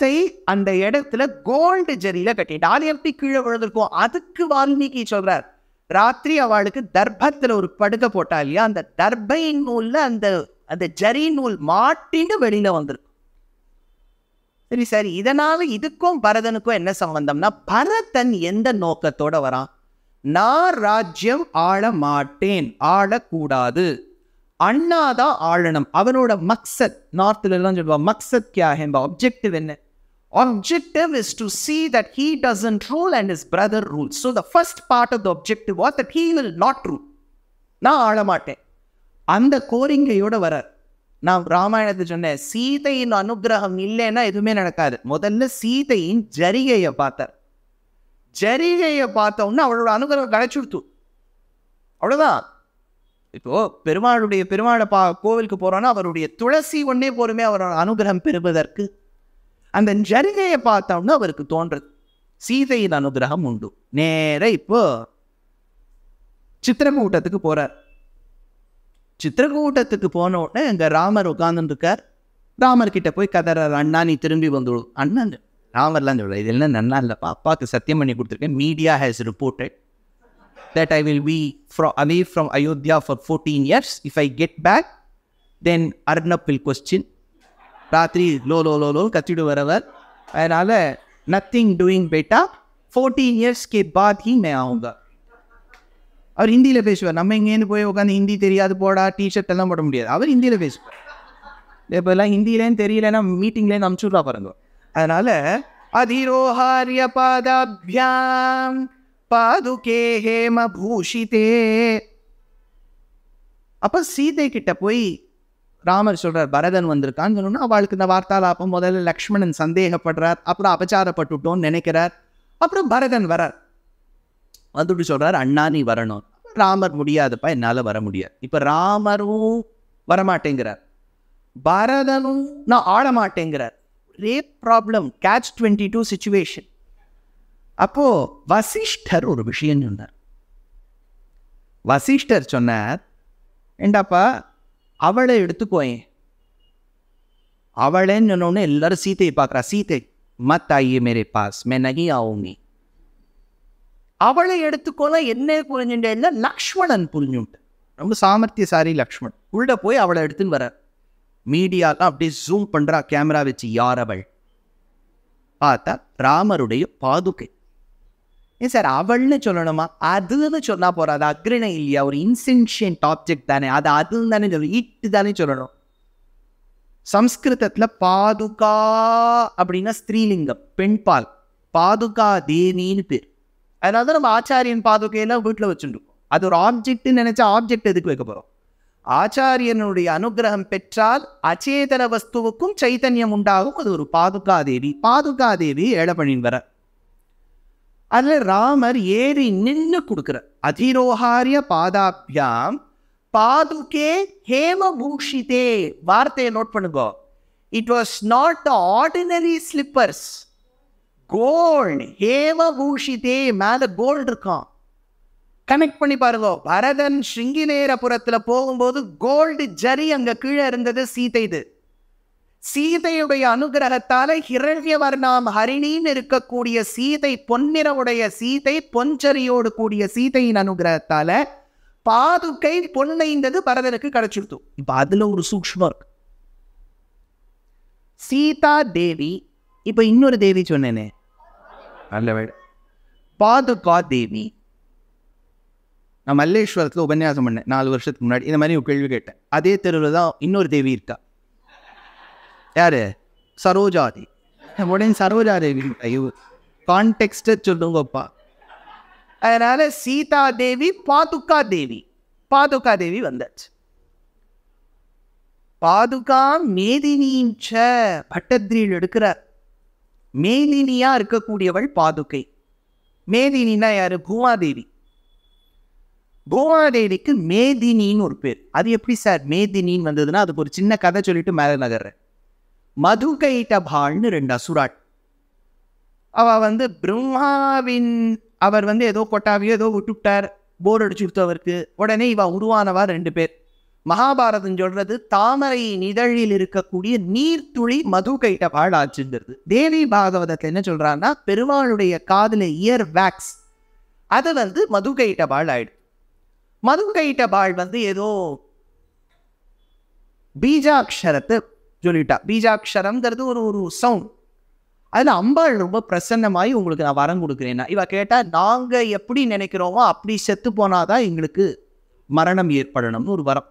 சீதை அந்த இடத்துல கோல்டு ஜரியில கட்டிட்டு அது எப்படி கீழே விழுந்திருக்கும். அதுக்கு வால்மீகி சொல்றார், ராத்திரி அவளுக்கு தர்பத்துல ஒரு படுக்கை போட்டா இல்லையா, அந்த தர்பை நூல்ல அந்த அந்த ஜரி நூல் மாட்டின்னு வெளியில வந்திருக்கும். சரி சரி, இதனால இதுக்கும் பரதனுக்கும் என்ன சம்பந்தம்னா, பரதன் எந்த நோக்கத்தோட வரான், நான் ராஜ்யம் ஆள மாட்டேன், ஆளக்கூடாது, அண்ணாதான் ஆளணும். அவனோட மக்சத், நார்த்ல எல்லாம் சொல்லுவாங்க மக்சத் கியா ஹை, ஆப்ஜெக்டிவ் என்ன? Objective is to see that he doesn't rule and his brother rules. So the first part of the objective was that he will not rule. நான் ஆள மாட்டேன். அந்த கோரிக்கையோட வரார். நான் ராமாயணத்தை சொன்னேன், சீதையின் அனுகிரகம் இல்லைன்னா எதுவுமே நடக்காது. முதல்ல சீதையின் ஜரிகையை பார்த்தார். ஜரிகையை பார்த்த உடனே அவளோட அனுகிரகம் கிடைச்சுடுத்து. அவ்வளவுதான். இப்போ பெருமாளை கோவிலுக்கு போறோன்னா அவருடைய துளசி ஒன்னே போருமே அவரோட அனுகிரகம் பெறுவதற்கு. அந்த ஜரிகையை பார்த்தோம்னா அவருக்கு தோன்றது சீதையின் அனுகிரகம் உண்டு. நேர இப்போ சித்திரக்கூட்டத்துக்கு போறார். சித்திரக்கூட்டத்துக்கு போன உடனே அங்க ராமர் உட்கார்ந்து இருக்கார். ராமர் கிட்ட போய் கதறார், அண்ணா நீ திரும்பி வந்துடும். அண்ணன் ராமர்லாம் சொல்ற, இது என்ன நன்னா இல்லப்பா, அப்பாவுக்கு சத்தியம் பண்ணி கொடுத்துருக்கேன், media has reported that I will be away from Ayodhya for 14 years. If I get back, then Arnab will question. ராத்திரி லோ கத்திட்டு வரவர். அதனால நத்திங் டூயிங் பேட்டா, 14 years के बाद ही मैं आऊँगा. அவர் ஹிந்தியில் பேசுவார். நம்ம இங்கேருந்து போய் உட்காந்து ஹிந்தி தெரியாது போடா டிஷர்ட் எல்லாம் போட முடியாது. அவர் ஹிந்தியில் பேசுவார். இப்போல்லாம் ஹிந்திலேன்னு தெரியலன்னா மீட்டிங்லேருந்து அனுப்பிச்சுட்றா பாருங்க. அதனால அதிரோஹாரிய பாதாபியாம் பாதுகே ஹேம பூஷிதே. அப்போ சீதை கிட்ட போய் ராமர் சொல்றார், பரதன் வந்திருக்கான்னு சொன்னா அவளுக்கு இந்த வார்த்தாலாப்பம். முதல்ல லக்ஷ்மணன் சந்தேகப்படுறார், அப்புறம் அபச்சாரப்பட்டுட்டோன்னு நினைக்கிறார். அப்புறம் பரதன் வரார், வந்துட்டு சொல்றார், அண்ணா நீ வரணும். ராமர் முடியாதுப்பா, என்னால வர முடியாது. இப்ப ராமரும் வரமாட்டேங்கிறார், பரதனும் நான் ஆட மாட்டேங்கிறார். ஒரே ப்ராப்ளம், catch 22 சிச்சுவேஷன். அப்போ வசிஷ்டர் ஒரு விஷயம் சொன்னார். வசிஷ்டர் சொன்னார், ஏண்டாப்பா அவளை எடுத்துக்கோயேன். அவளேன்னு சொன்னோன்னு எல்லாரும் சீதையை பார்க்குறா. சீதை மத் ஆயியே மேரே பாஸ், மே நகி ஆவுங்கி. அவளை எடுத்துக்கோனா என்ன புரிஞ்சுட்டேன்னா லக்ஷ்மணன் புரிஞ்சுட்டு, ரொம்ப சாமர்த்தியசாரி லக்ஷ்மணன். உள்ள போய் அவளை எடுத்துன்னு வர. மீடியாலாம் அப்படியே ஜூம் பண்றா கேமரா வச்சு. யார் அவள்? பார்த்தா ராமருடைய பாதுகை. ஏன் சார் அவள்னு சொல்லணுமா? அதுன்னு சொன்னா போறாது, அக்ரிணை இல்லையா, ஒரு இன்சென்ஷியன்ட் ஆப்ஜெக்ட் தானே, அது அதுன்னு தானே சொல்லணும், இட்டு தானே சொல்லணும். சம்ஸ்கிருதத்துல பாதுகா அப்படின்னா ஸ்திரீலிங்கம், பெண்பால். பாதுகா தேவின்னு பேர். அதனால தான் நம்ம ஆச்சாரியன் பாதுகையெல்லாம் வீட்டில் வச்சுருக்கோம். அது ஒரு ஆப்ஜெக்ட்னு நினைச்சா ஆப்ஜெக்ட் எதுக்கு வைக்க போறோம்? ஆச்சாரியனுடைய அனுகிரகம் பெற்றால் அச்சேதன வஸ்துவுக்கும் சைத்தன்யம் உண்டாகும். அது ஒரு பாதுகா தேவி. பாதுகா தேவி ஏழை பண்ணின்னு வர. அதுல ராமர் ஏறி நின்று கொடுக்குற. அதிரோஹாரிய பாதாபியாம் பாதுகே ஹேமபூஷிதே. வார்த்தையை நோட் பண்ணுங்க. It was not the ordinary slippers, gold. ஹேமபூஷிதே, மேல கோல்டு இருக்கான். கனெக்ட் பண்ணி பாருங்க. பரதன் ஸ்ருங்கிநேரபுரத்துல போகும்போது கோல்டு ஜரி அங்க கீழே இருந்தது சீதைது. சீதையுடைய அனுகிரகத்தால ஹிரண்யவர்ணாம் ஹரிணின்னு இருக்கக்கூடிய சீதை, பொன்னிறவுடைய சீதை, பொஞ்சரியோடு கூடிய சீதையின் அனுகிரகத்தால பாதுகை பொன்னைந்தது பரதனுக்கு கிடைச்சிடுத்து. இப்ப அதுல ஒரு சூக்ஷ்மம் இருக்கு. சீதா தேவி. இப்ப இன்னொரு தேவி சொன்னேனே, பாதுகா தேவி. நான் மல்லேஸ்வரத்தில் உபன்யாசம் பண்ணேன் 4 வருஷத்துக்கு முன்னாடி. இந்த மாதிரி ஒரு கேள்வி கேட்டேன். அதே தெருவில் தான் இன்னொரு தேவி இருக்கா. யாரு? சரோஜாதி. உடனே சரோஜா தேவி கான்டெக்ஸ்ட சொல்லுங்கப்பா. அதனால சீதா தேவி, பாதுகா தேவி. பாதுகா தேவி வந்தாச்சு. பாதுகா மேதினிச்ச பட்டத்ரியில் எடுக்கிறார். மேதினியா இருக்கக்கூடியவள் பாதுகை. மேதினா யாரு? பூமாதேவி. பூமாதேவிக்கு மேதினின்னு ஒரு பேர். அது எப்படி சார் மேதினின்னு வந்ததுன்னா, அதுக்கு ஒரு சின்ன கதை சொல்லிட்டு மேல நகர்றேன். மதுகைட்டபாள்னு 2 அசுராட். அவ பிரம்மாவின், அவர் ஏதோ கொட்டாவியோ ஏதோ விட்டுவிட்டார், போர் அடிச்சு கொடுத்து அவருக்கு. உடனே இவ உருவானவா 2 பேர். மகாபாரதம் சொல்றது தாமரை இதழில் இருக்கக்கூடிய நீர்த்துளி மது கைட்டபாள் ஆச்சுங்கிறது. தேவி பாகவதத்தில் என்ன சொல்றாங்கன்னா பெருமாளுடைய காதுல இயர் வேக்ஸ் அது மது கைட்டபாள் ஆயிடுது. மது கைட்டபாள் ஏதோ பீஜாட்சரத்தை சொல்லிட்டா. பீஜாட்சரம்ங்கிறது ஒரு சவுண்ட். அதில் அம்பாள் ரொம்ப பிரசன்னமாயி உங்களுக்கு நான் வரம் கொடுக்குறேன்னா இவ கேட்டால் நாங்கள் எப்படி நினைக்கிறோமோ அப்படி செத்து போனாதான் எங்களுக்கு மரணம் ஏற்படணும்னு ஒரு வரம்.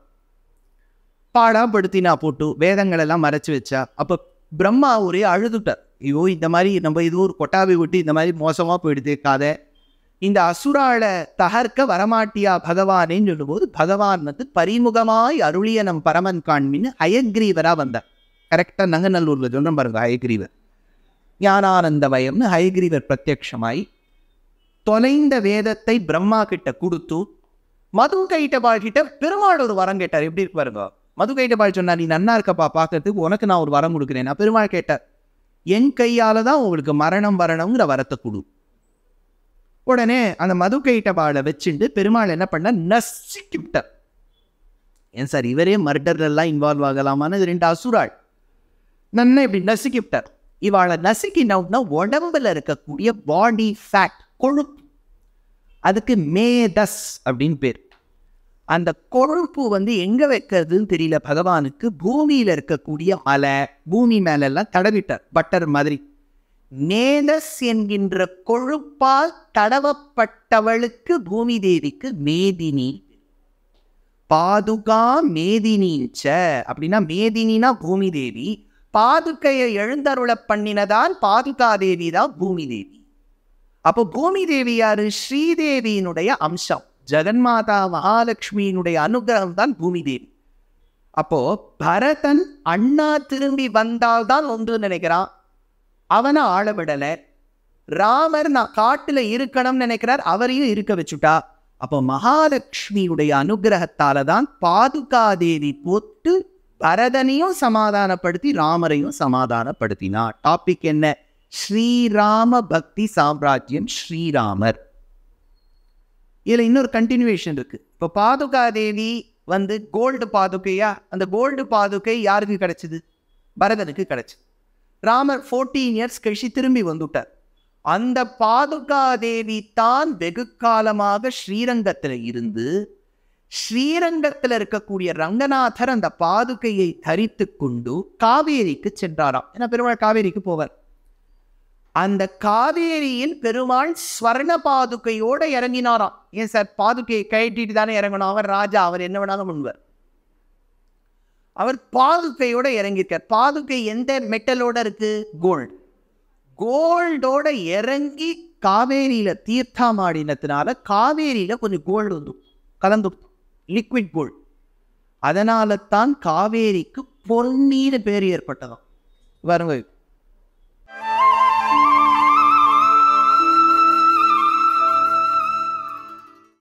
பாடாப்படுத்தினா போட்டு வேதங்கள் எல்லாம் மறைச்சு வச்சா. அப்போ பிரம்மா ஒரே அழுதுட்டார். ஐயோ இந்த மாதிரி நம்ம இது ஒரு கொட்டாவை விட்டு இந்த மாதிரி மோசமாக போயிடுது காதை, இந்த அசுராளை தகர்க்க வரமாட்டியா பகவானேன்னு சொல்லும்போது பகவான் பரிமுகமாய் அருளிய நம் பரமன் காண்மின்னு ஹயக்ரீவராக வந்தார். கரெக்டாக நங்கநல்லூரில் சொல்கிறேன் பாருங்க. ஹயக்ரீவர் ஞானானந்தமயம்னு ஹயக்ரீவர் பிரத்யக்ஷமாய் தொலைந்த வேதத்தை பிரம்மா கிட்ட கொடுத்து மது கைட்டபாள் கிட்ட பெருமாள் ஒரு வரம் கேட்டார். எப்படி இருக்கு பாருங்க. மது கைட்டபாள் சொன்னா நீ நன்னா இருக்கப்பா பார்க்கறதுக்கு, உனக்கு நான் ஒரு வரம் கொடுக்குறேன். நான் பெருமாள் கேட்டார் என் கையால தான் உங்களுக்கு மரணம் வரணுங்கிற வரத்தை கொடு. உடனே அந்த மது கைட்டபாளை வச்சுட்டு பெருமாள் என்ன பண்ண நசிக்கிட்டார். ஏன் சார் இவரே மர்டர்ல எல்லாம் இன்வால்வ் ஆகலாமான்னு 2 அசுராள் நன்ன இப்படி நசுக்கிவிட்டார். இவாளை நசுக்கினோம்னா உடம்புல இருக்கக்கூடிய பாடி ஃபேட் கொழுப்பு, அதுக்கு மேதஸ் அப்படின்னு பேர். அந்த கொழுப்பு எங்க வைக்கிறதுன்னு தெரியல பகவானுக்கு. பூமியில இருக்கக்கூடிய மலை பூமி மேல எல்லாம் தடவிட்டார் பட்டர் மாதிரி. மேதஸ் என்கின்ற கொழுப்பால் தடவப்பட்டவளுக்கு பூமி தேவிக்கு மேதினி. பாதுகா மேதினிச்ச அப்படின்னா மேதினா பூமி தேவி, பாதுகையை எழுந்தருள பண்ணினதான் பாதுகா தேவி தான் பூமி தேவி. அப்போ பூமி தேவி யாரு? ஸ்ரீதேவியினுடைய அம்சம். ஜெகன்மாதா மகாலட்சுமியினுடைய அனுகிரகம் தான் பூமி தேவி. அப்போ பரதன் அண்ணா திரும்பி வந்தால்தான் ஒன்று நினைக்கிறான், அவனை ஆள விடல. ராமர் நான் காட்டுல இருக்கணும்னு நினைக்கிறார், அவரையும் இருக்க வச்சுட்டா. அப்போ மகாலட்சுமியுடைய அனுகிரகத்தால தான் பாதுகா தேவி போட்டு பரதனையும் சமாதானப்படுத்தி ராமரையும் சமாதானப்படுத்தினார். டாபிக் என்ன? ஸ்ரீராம பக்தி சாம்ராஜ்யம், ஸ்ரீராமர். இதுல இன்னொரு கண்டினியூவேஷன் இருக்கு. இப்போ பாதுகா தேவி கோல்டு பாதுகையா, அந்த கோல்டு பாதுகை யாருக்கு கிடைச்சது? பரதனுக்கு கிடைச்சது. ராமர் 14 இயர்ஸ் கழிச்சு திரும்பி வந்துட்டார். அந்த பாதுகா தேவி தான் வெகு காலமாக ஸ்ரீரங்கத்தில் இருந்து ஸ்ரீரங்கத்தில் இருக்கக்கூடிய ரங்கநாதர் அந்த பாதுகையை தரித்து கொண்டு காவேரிக்கு சென்றாராம். ஏன்னா பெருமாள் காவேரிக்கு போவார். அந்த காவேரியில் பெருமாள் ஸ்வர்ண பாதுகையோட இறங்கினாராம். ஏன் சார் பாதுகையை கழட்டிட்டு தானே இறங்கணும்? அவர் ராஜா, அவர் என்ன வேணாலும் பண்ணுவார். அவர் பாதுகையோட இறங்கியிருக்கார். பாதுகை எந்த மெட்டலோட இருக்கு? கோல்டு. கோல்டோட இறங்கி காவேரியில தீர்த்தமாடினத்தினால காவேரியில கொஞ்சம் கோல்டு கலந்து, லிக்விட் கோல்டு. அதனால தான் காவேரிக்கு பொன்னீர் பேர் ஏற்பட்டதாம். வருங்க